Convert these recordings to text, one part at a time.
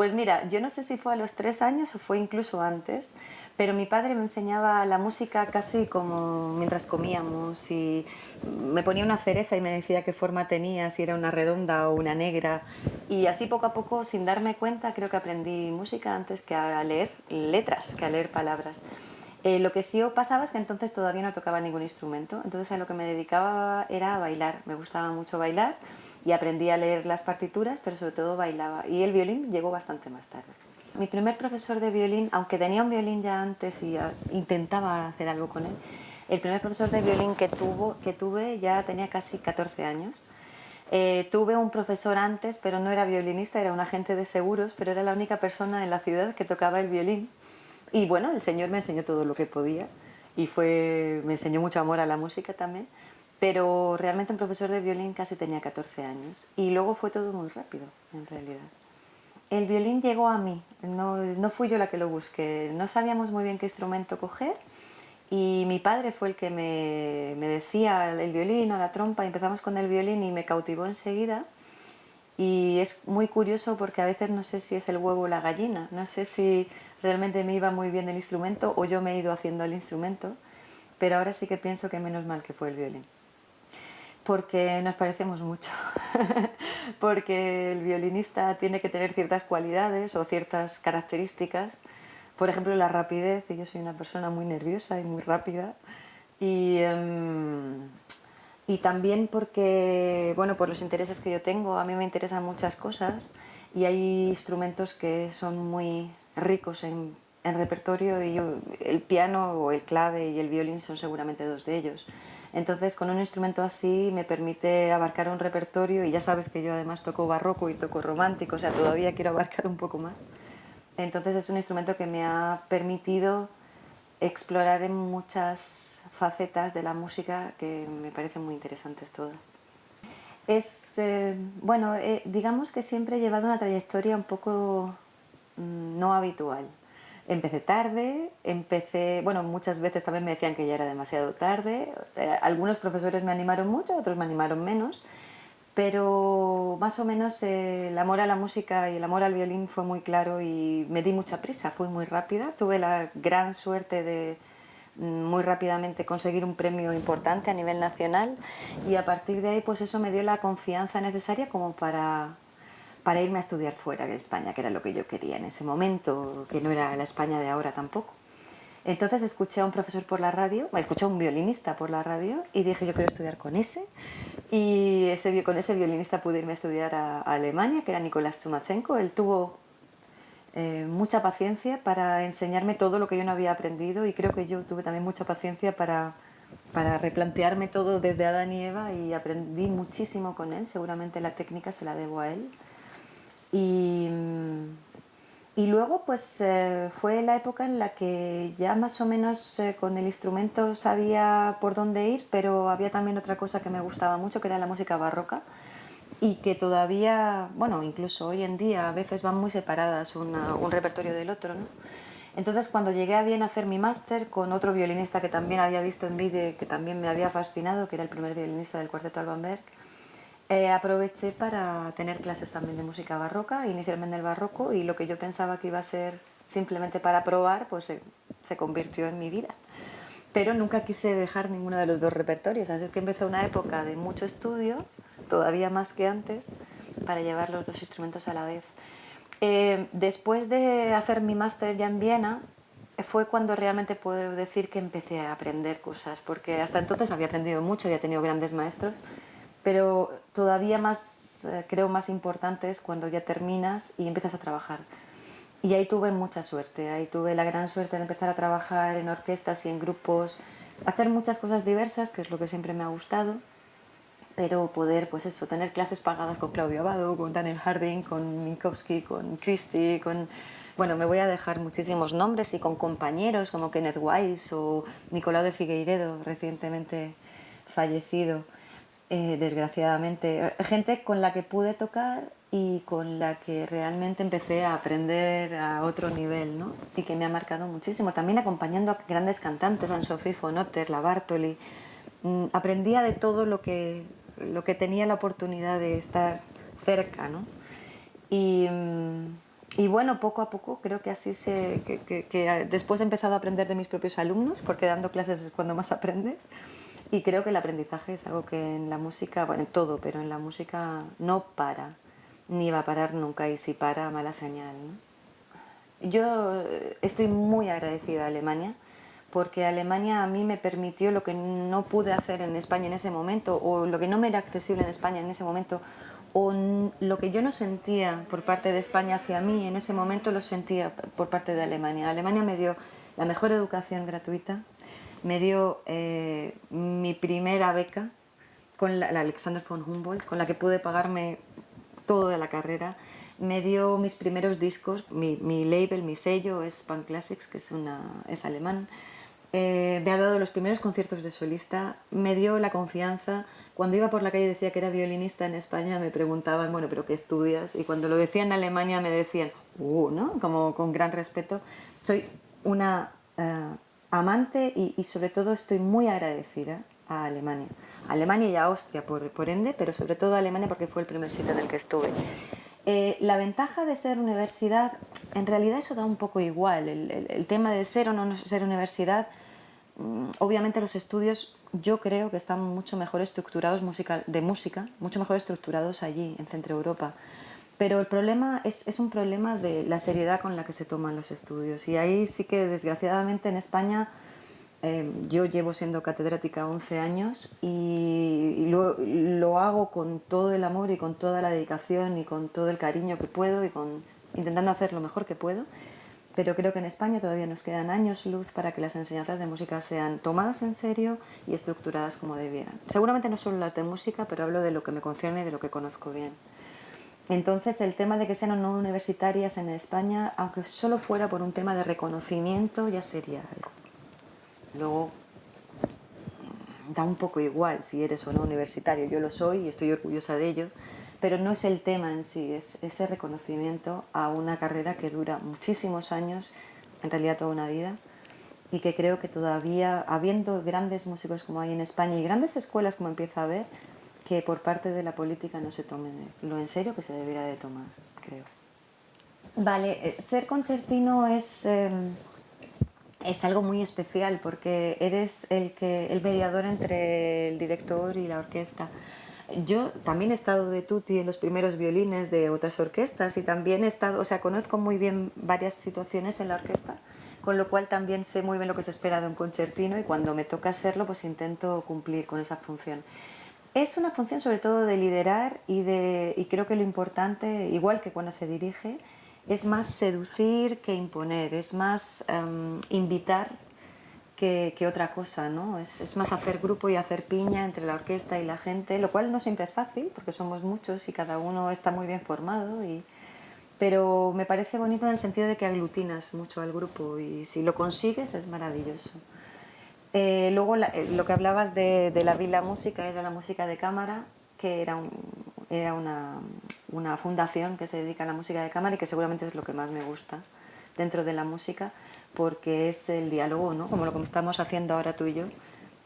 Pues mira, yo no sé si fue a los 3 años o fue incluso antes, pero mi padre me enseñaba la música casi como mientras comíamos y me ponía una cereza y me decía qué forma tenía, si era una redonda o una negra. Y así poco a poco, sin darme cuenta, creo que aprendí música antes que a leer letras, que a leer palabras. Lo que sí pasaba es que entonces todavía no tocaba ningún instrumento, entonces a lo que me dedicaba era a bailar, me gustaba mucho bailar y aprendí a leer las partituras, pero sobre todo bailaba. Y el violín llegó bastante más tarde. Mi primer profesor de violín, aunque tenía un violín ya antes y intentaba hacer algo con él, el primer profesor de violín que tuve ya tenía casi 14 años. Tuve un profesor antes, pero no era violinista, era un agente de seguros, pero era la única persona en la ciudad que tocaba el violín. Y bueno, el señor me enseñó todo lo que podía y me enseñó mucho amor a la música también, pero realmente un profesor de violín casi tenía 14 años y luego fue todo muy rápido, en realidad. El violín llegó a mí, no fui yo la que lo busqué, no sabíamos muy bien qué instrumento coger y mi padre fue el que me decía el violín o la trompa y empezamos con el violín y me cautivó enseguida. Y es muy curioso porque a veces no sé si es el huevo o la gallina, no sé si realmente me iba muy bien el instrumento o yo me he ido haciendo el instrumento, pero ahora sí que pienso que menos mal que fue el violín, porque nos parecemos mucho, porque el violinista tiene que tener ciertas cualidades o ciertas características, por ejemplo la rapidez, y yo soy una persona muy nerviosa y muy rápida, y, y también porque, bueno, por los intereses que yo tengo, a mí me interesan muchas cosas y hay instrumentos que son muy ricos en repertorio y el piano o el clave y el violín son seguramente dos de ellos. Entonces, con un instrumento así me permite abarcar un repertorio y ya sabes que yo además toco barroco y toco romántico, o sea, todavía quiero abarcar un poco más. Entonces es un instrumento que me ha permitido explorar en muchas facetas de la música que me parecen muy interesantes todas. Bueno, digamos que siempre he llevado una trayectoria un poco no habitual. Empecé tarde, bueno, muchas veces también me decían que ya era demasiado tarde. Algunos profesores me animaron mucho, otros me animaron menos, pero más o menos el amor a la música y el amor al violín fue muy claro y me di mucha prisa, fui muy rápida. Tuve la gran suerte de muy rápidamente conseguir un premio importante a nivel nacional y a partir de ahí pues eso me dio la confianza necesaria como para irme a estudiar fuera de España, que era lo que yo quería en ese momento, que no era la España de ahora tampoco. Entonces escuché a un profesor por la radio, escuché a un violinista por la radio y dije yo quiero estudiar con ese. Y con ese violinista pude irme a estudiar a Alemania, que era Nicolás Chumachenko. Él tuvo mucha paciencia para enseñarme todo lo que yo no había aprendido y creo que yo tuve también mucha paciencia para replantearme todo desde Adán y Eva y aprendí muchísimo con él. Seguramente la técnica se la debo a él. Y, y luego pues fue la época en la que ya más o menos con el instrumento sabía por dónde ir, pero había también otra cosa que me gustaba mucho, que era la música barroca y que todavía, bueno, incluso hoy en día a veces van muy separadas un repertorio del otro, ¿no? Entonces cuando llegué a Viena a hacer mi máster con otro violinista que también había visto en vídeo y que también me había fascinado, que era el primer violinista del cuarteto Alban Berg, aproveché para tener clases también de música barroca, iniciarme en el barroco y lo que yo pensaba que iba a ser simplemente para probar, pues se convirtió en mi vida. Pero nunca quise dejar ninguno de los dos repertorios, así que empezó una época de mucho estudio, todavía más que antes, para llevar los dos instrumentos a la vez. Después de hacer mi máster ya en Viena, fue cuando realmente puedo decir que empecé a aprender cosas, porque hasta entonces había aprendido mucho, había tenido grandes maestros, pero todavía más, creo más importante es cuando ya terminas y empiezas a trabajar. Y ahí tuve mucha suerte, ahí tuve la gran suerte de empezar a trabajar en orquestas y en grupos, hacer muchas cosas diversas, que es lo que siempre me ha gustado, pero poder, pues eso, tener clases pagadas con Claudio Abbado, con Daniel Harding, con Minkowski, con Christie, bueno, me voy a dejar muchísimos nombres y con compañeros como Kenneth Wise o Nicolau de Figueiredo, recientemente fallecido, desgraciadamente. Gente con la que pude tocar y con la que realmente empecé a aprender a otro nivel, ¿no? Y que me ha marcado muchísimo. También acompañando a grandes cantantes, Anne-Sophie von Otter, la Bartoli. Aprendía de todo lo que tenía la oportunidad de estar cerca, ¿no? Y, Y bueno, poco a poco creo que así que después he empezado a aprender de mis propios alumnos, porque dando clases es cuando más aprendes. Y creo que el aprendizaje es algo que en la música, bueno, en todo, pero en la música no para, ni va a parar nunca, y si para, mala señal, ¿no? Yo estoy muy agradecida a Alemania, porque Alemania a mí me permitió lo que no pude hacer en España en ese momento, o lo que no me era accesible en España en ese momento, o lo que yo no sentía por parte de España hacia mí en ese momento lo sentía por parte de Alemania. Alemania me dio la mejor educación gratuita, me dio mi primera beca con la Alexander von Humboldt, con la que pude pagarme todo de la carrera. Me dio mis primeros discos, mi label, mi sello es Pan Classics, que es alemán. Me ha dado los primeros conciertos de solista, me dio la confianza. Cuando iba por la calle y decía que era violinista en España, me preguntaban, bueno, ¿pero qué estudias? Y cuando lo decía en Alemania me decían, ¿no? Como con gran respeto. Soy una amante y sobre todo estoy muy agradecida a Alemania. A Alemania y a Austria por ende, pero sobre todo a Alemania porque fue el primer sitio en el que estuve. La ventaja de ser universidad, en realidad eso da un poco igual. El tema de ser o no ser universidad, obviamente los estudios yo creo que están mucho mejor estructurados de música, mucho mejor estructurados allí, en Centro Europa. Pero el problema es un problema de la seriedad con la que se toman los estudios. Y ahí sí que desgraciadamente en España yo llevo siendo catedrática 11 años y lo hago con todo el amor y con toda la dedicación y con todo el cariño que puedo y intentando hacer lo mejor que puedo. Pero creo que en España todavía nos quedan años luz para que las enseñanzas de música sean tomadas en serio y estructuradas como debieran. Seguramente no solo las de música, pero hablo de lo que me concierne y de lo que conozco bien. Entonces el tema de que sean o no universitarias en España, aunque solo fuera por un tema de reconocimiento, ya sería algo. Luego da un poco igual si eres o no universitario, yo lo soy y estoy orgullosa de ello, pero no es el tema en sí, es ese reconocimiento a una carrera que dura muchísimos años, en realidad toda una vida, y que creo que todavía, habiendo grandes músicos como hay en España y grandes escuelas como empieza a haber, que por parte de la política no se tome lo en serio que se debería de tomar, creo. Vale, ser concertino es algo muy especial porque eres el mediador entre el director y la orquesta. Yo también he estado de tutti en los primeros violines de otras orquestas y también he estado, o sea, conozco muy bien varias situaciones en la orquesta, con lo cual también sé muy bien lo que se espera de un concertino y cuando me toca hacerlo pues intento cumplir con esa función. Es una función sobre todo de liderar y creo que lo importante, igual que cuando se dirige, es más seducir que imponer, es más invitar que otra cosa, ¿no? Es más hacer grupo y hacer piña entre la orquesta y la gente, lo cual no siempre es fácil porque somos muchos y cada uno está muy bien formado, pero me parece bonito en el sentido de que aglutinas mucho al grupo y si lo consigues es maravilloso. Luego lo que hablabas de la Vila Música era la música de cámara, que era una fundación que se dedica a la música de cámara y que seguramente es lo que más me gusta dentro de la música, porque es el diálogo, ¿no? Como lo que estamos haciendo ahora tú y yo,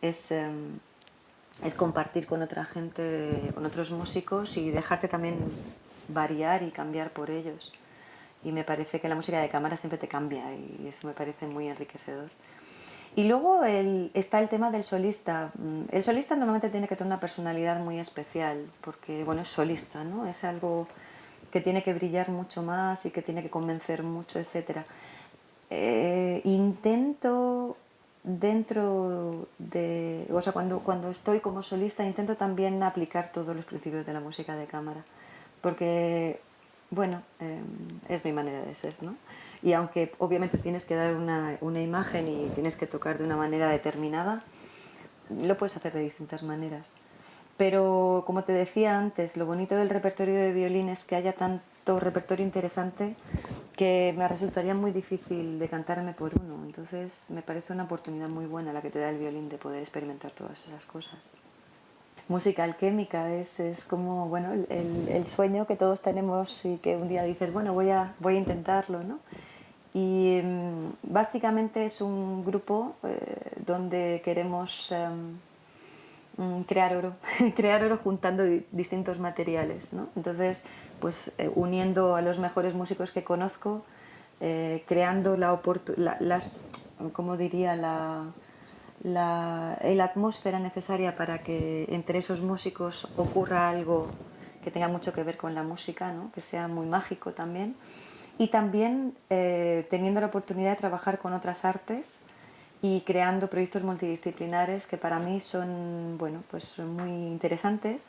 es compartir con otra gente, con otros músicos y dejarte también variar y cambiar por ellos. Y me parece que la música de cámara siempre te cambia y eso me parece muy enriquecedor. Y luego está el tema del solista. El solista normalmente tiene que tener una personalidad muy especial, porque bueno, es solista, ¿no? Es algo que tiene que brillar mucho más y que tiene que convencer mucho, etc. Intento dentro de... O sea, cuando estoy como solista intento también aplicar todos los principios de la música de cámara, porque, bueno, es mi manera de ser, ¿no? Y aunque obviamente tienes que dar una imagen y tienes que tocar de una manera determinada, lo puedes hacer de distintas maneras. Pero como te decía antes, lo bonito del repertorio de violín es que haya tanto repertorio interesante que me resultaría muy difícil decantarme por uno. Entonces me parece una oportunidad muy buena la que te da el violín de poder experimentar todas esas cosas. Música alquímica es como bueno, el sueño que todos tenemos y que un día dices, bueno, voy a intentarlo, ¿no? Y básicamente es un grupo donde queremos crear oro, crear oro juntando distintos materiales, ¿no? Entonces, pues uniendo a los mejores músicos que conozco, creando ¿cómo diría? La atmósfera necesaria para que entre esos músicos ocurra algo que tenga mucho que ver con la música, ¿no? Que sea muy mágico también. Y también teniendo la oportunidad de trabajar con otras artes y creando proyectos multidisciplinares que para mí son, bueno, pues son muy interesantes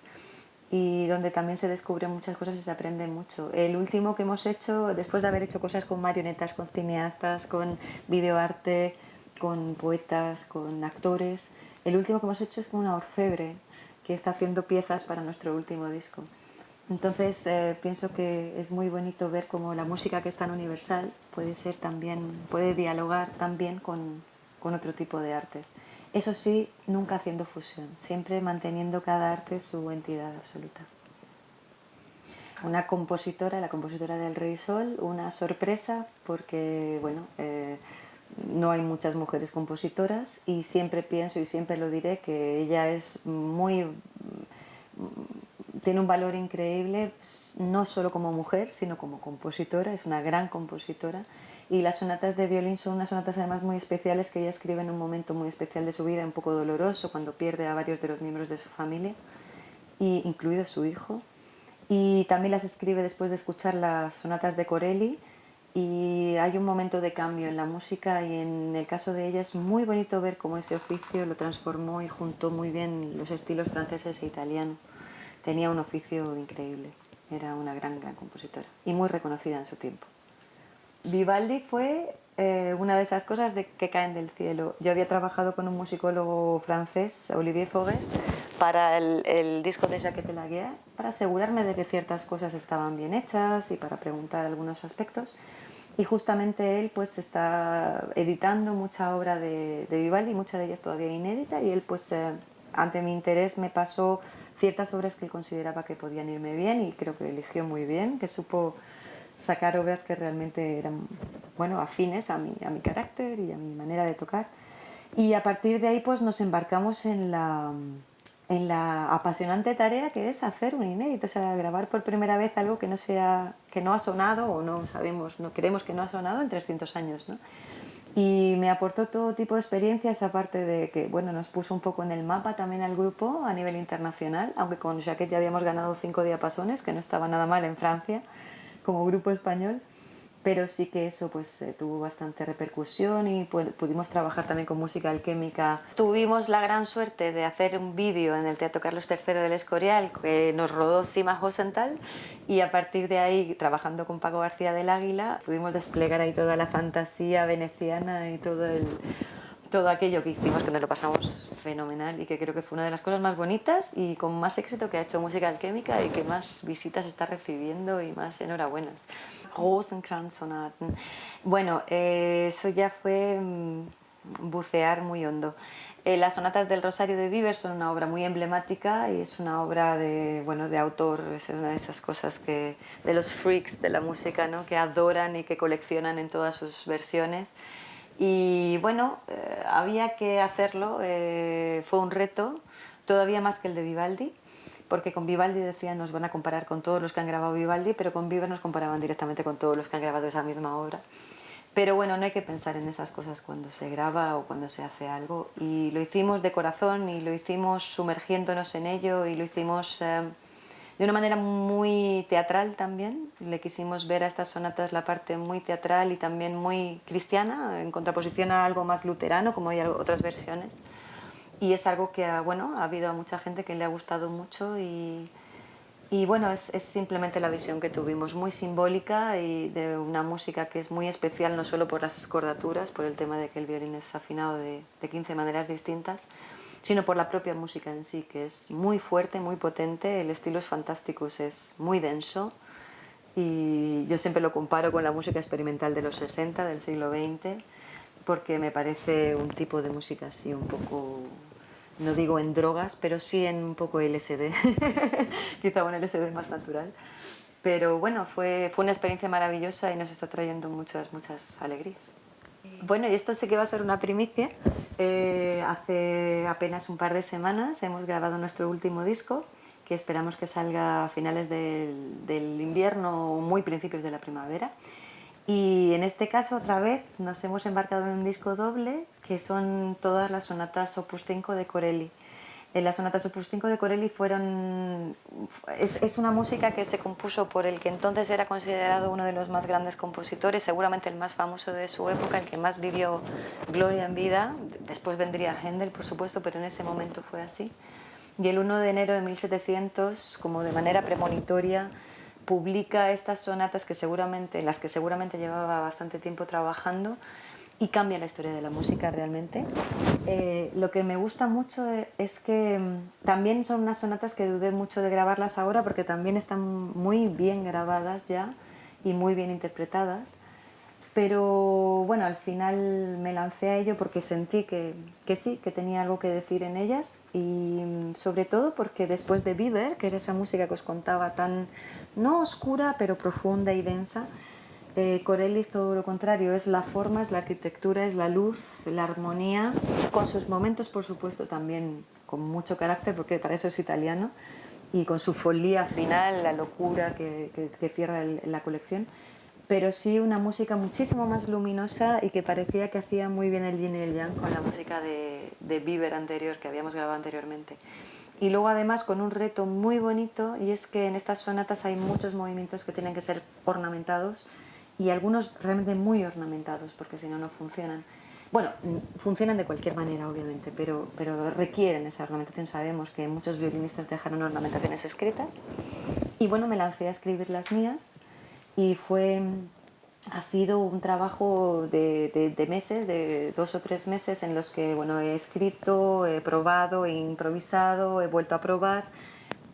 y donde también se descubren muchas cosas y se aprende mucho. El último que hemos hecho, después de haber hecho cosas con marionetas, con cineastas, con videoarte, con poetas, con actores, el último que hemos hecho es con una orfebre que está haciendo piezas para nuestro último disco. Entonces pienso que es muy bonito ver cómo la música, que es tan universal, puede ser también, puede dialogar también con otro tipo de artes. Eso sí, nunca haciendo fusión, siempre manteniendo cada arte su entidad absoluta. Una compositora, la compositora del Rey Sol, una sorpresa porque, bueno, no hay muchas mujeres compositoras y siempre pienso y siempre lo diré que ella es tiene un valor increíble, no solo como mujer, sino como compositora, es una gran compositora. Y las sonatas de violín son unas sonatas además muy especiales que ella escribe en un momento muy especial de su vida, un poco doloroso, cuando pierde a varios de los miembros de su familia, incluido su hijo. Y también las escribe después de escuchar las sonatas de Corelli, y hay un momento de cambio en la música, y en el caso de ella es muy bonito ver cómo ese oficio lo transformó y juntó muy bien los estilos franceses e italianos. Tenía un oficio increíble, era una gran, gran compositora y muy reconocida en su tiempo. Vivaldi fue una de esas cosas que caen del cielo. Yo había trabajado con un musicólogo francés, Olivier Fauré, para el disco de Jacques Pelaguer, para asegurarme de que ciertas cosas estaban bien hechas y para preguntar algunos aspectos. Y justamente él pues está editando mucha obra de Vivaldi, mucha de ellas todavía inédita, y él pues ante mi interés me pasó ciertas obras que él consideraba que podían irme bien, y creo que eligió muy bien, que supo sacar obras que realmente eran, bueno, afines a mi carácter y a mi manera de tocar. Y a partir de ahí pues nos embarcamos en la apasionante tarea que es hacer un inédito, o sea, grabar por primera vez algo que no ha sonado, o no sabemos, no creemos que no ha sonado en 300 años, ¿no? Y me aportó todo tipo de experiencias, aparte de que, bueno, nos puso un poco en el mapa también al grupo a nivel internacional, aunque con Jacquet ya habíamos ganado 5 diapasones, que no estaba nada mal en Francia como grupo español, pero sí que eso pues tuvo bastante repercusión, y pudimos trabajar también con música alquímica. Tuvimos la gran suerte de hacer un vídeo en el Teatro Carlos III del Escorial que nos rodó Sima Hosenthal, y a partir de ahí, trabajando con Paco García del Águila, pudimos desplegar ahí toda la fantasía veneciana y todo aquello que hicimos, que nos lo pasamos fenomenal, y que creo que fue una de las cosas más bonitas y con más éxito que ha hecho música alquímica, y que más visitas está recibiendo y más enhorabuenas. Rosenkranzsonaten. Bueno, eso ya fue bucear muy hondo. Las sonatas del Rosario de Vives son una obra muy emblemática, y es una obra de autor, es una de esas cosas de los freaks de la música, ¿no? Que adoran y que coleccionan en todas sus versiones. Y bueno, había que hacerlo, fue un reto, todavía más que el de Vivaldi, porque con Vivaldi decían nos van a comparar con todos los que han grabado Vivaldi, pero con Vives nos comparaban directamente con todos los que han grabado esa misma obra. Pero bueno, no hay que pensar en esas cosas cuando se graba o cuando se hace algo, y lo hicimos de corazón, y lo hicimos sumergiéndonos en ello, y lo hicimos de una manera muy teatral también. Le quisimos ver a estas sonatas la parte muy teatral y también muy cristiana, en contraposición a algo más luterano, como hay otras versiones. Y es algo que bueno, ha habido a mucha gente que le ha gustado mucho, y bueno, es simplemente la visión que tuvimos, muy simbólica, y de una música que es muy especial, no solo por las escordaturas, por el tema de que el violín es afinado de 15 maneras distintas, sino por la propia música en sí, que es muy fuerte, muy potente. El estilo es fantástico, es muy denso, y yo siempre lo comparo con la música experimental de los 60, del siglo XX, porque me parece un tipo de música así un poco, no digo en drogas, pero sí en un poco LSD, quizá un LSD más natural. Pero bueno, fue una experiencia maravillosa y nos está trayendo muchas, muchas alegrías. Bueno, y esto sí que va a ser una primicia. Hace apenas un par de semanas hemos grabado nuestro último disco, que esperamos que salga a finales del invierno o muy principios de la primavera. Y en este caso, otra vez, nos hemos embarcado en un disco doble, que son todas las sonatas Opus 5 de Corelli. Las sonatas Opus 5 de Corelli es una música que se compuso por el que entonces era considerado uno de los más grandes compositores, seguramente el más famoso de su época, el que más vivió gloria en vida. Después vendría Händel, por supuesto, pero en ese momento fue así. Y el 1 de enero de 1700, como de manera premonitoria, publica estas sonatas las que seguramente llevaba bastante tiempo trabajando, y cambia la historia de la música realmente. Lo que me gusta mucho es que también son unas sonatas que dudé mucho de grabarlas ahora, porque también están muy bien grabadas ya y muy bien interpretadas. Pero bueno, al final me lancé a ello porque sentí que sí, que tenía algo que decir en ellas, y sobre todo porque después de Bieber, que era esa música que os contaba tan, no oscura, pero profunda y densa, Corelli es todo lo contrario, es la forma, es la arquitectura, es la luz, la armonía, con sus momentos por supuesto también con mucho carácter, porque para eso es italiano, y con su folía final, la locura que cierra la colección, pero sí una música muchísimo más luminosa y que parecía que hacía muy bien el yin y el yang con la música de Bieber anterior, que habíamos grabado anteriormente. Y luego además con un reto muy bonito, y es que en estas sonatas hay muchos movimientos que tienen que ser ornamentados, y algunos realmente muy ornamentados, porque si no, no funcionan. Bueno, funcionan de cualquier manera, obviamente, pero requieren esa ornamentación. Sabemos que muchos violinistas dejaron ornamentaciones escritas, y bueno, me lancé a escribir las mías, y ha sido un trabajo de meses, de 2 o 3 meses, en los que bueno, he escrito, he probado, he improvisado, he vuelto a probar,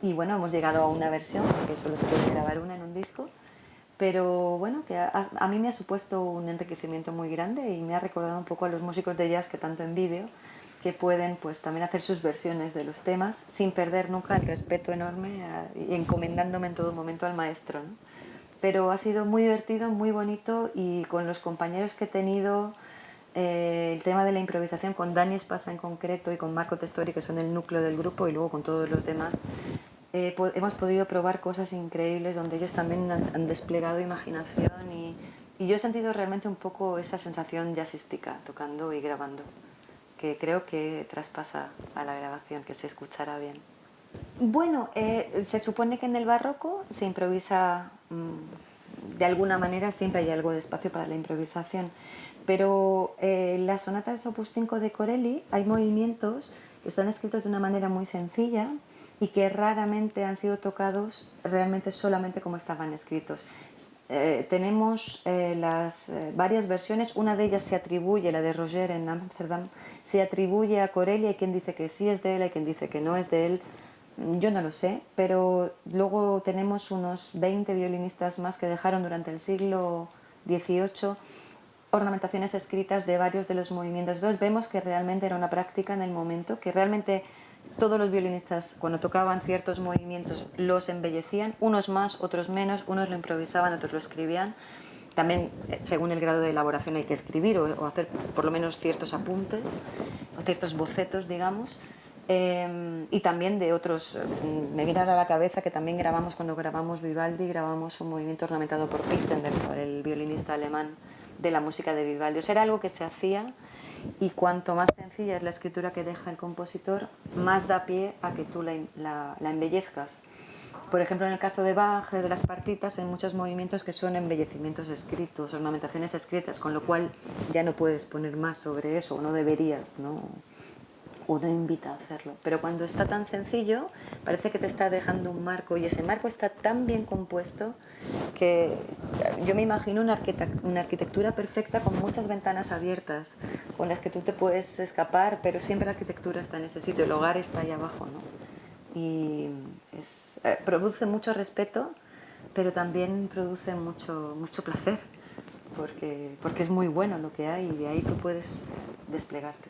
y bueno, hemos llegado a una versión, porque solo se puede grabar una en un disco, pero bueno, que a mí me ha supuesto un enriquecimiento muy grande, y me ha recordado un poco a los músicos de jazz que tanto envidio, que pueden pues también hacer sus versiones de los temas sin perder nunca el respeto enorme y encomendándome en todo momento al maestro, ¿no? Pero ha sido muy divertido, muy bonito, y con los compañeros que he tenido, el tema de la improvisación, con Dani Espasa en concreto y con Marco Testori, que son el núcleo del grupo, y luego con todos los demás, hemos podido probar cosas increíbles donde ellos también han desplegado imaginación, y yo he sentido realmente un poco esa sensación jazzística tocando y grabando, que creo que traspasa a la grabación, que se escuchará bien. Bueno, se supone que en el barroco se improvisa, de alguna manera siempre hay algo de espacio para la improvisación, pero en las sonatas Opus 5 de Corelli hay movimientos que están escritos de una manera muy sencilla y que raramente han sido tocados realmente solamente como estaban escritos. Tenemos varias versiones, una de ellas se atribuye, la de Roger en Ámsterdam, se atribuye a Corelli, hay quien dice que sí es de él, hay quien dice que no es de él. Yo no lo sé, pero luego tenemos unos 20 violinistas más que dejaron durante el siglo XVIII ornamentaciones escritas de varios de los movimientos. Entonces vemos que realmente era una práctica en el momento, que realmente todos los violinistas cuando tocaban ciertos movimientos los embellecían, unos más, otros menos, unos lo improvisaban, otros lo escribían. También según el grado de elaboración hay que escribir o hacer por lo menos ciertos apuntes o ciertos bocetos, digamos. Y también de otros, me viene ahora a la cabeza que también grabamos, cuando grabamos Vivaldi, grabamos un movimiento ornamentado por Pisendel, por el violinista alemán de la música de Vivaldi. O sea, era algo que se hacía, y cuanto más sencilla es la escritura que deja el compositor, más da pie a que tú la embellezcas. Por ejemplo, en el caso de Bach, de las partitas, hay muchos movimientos que son embellecimientos escritos, ornamentaciones escritas, con lo cual ya no puedes poner más sobre eso, o no deberías, ¿no? Uno invita a hacerlo, pero cuando está tan sencillo parece que te está dejando un marco, y ese marco está tan bien compuesto que yo me imagino una arquitectura perfecta con muchas ventanas abiertas con las que tú te puedes escapar, pero siempre la arquitectura está en ese sitio, el hogar está ahí abajo, ¿no? Y produce mucho respeto, pero también produce mucho placer, porque es muy bueno lo que hay, y de ahí tú puedes desplegarte.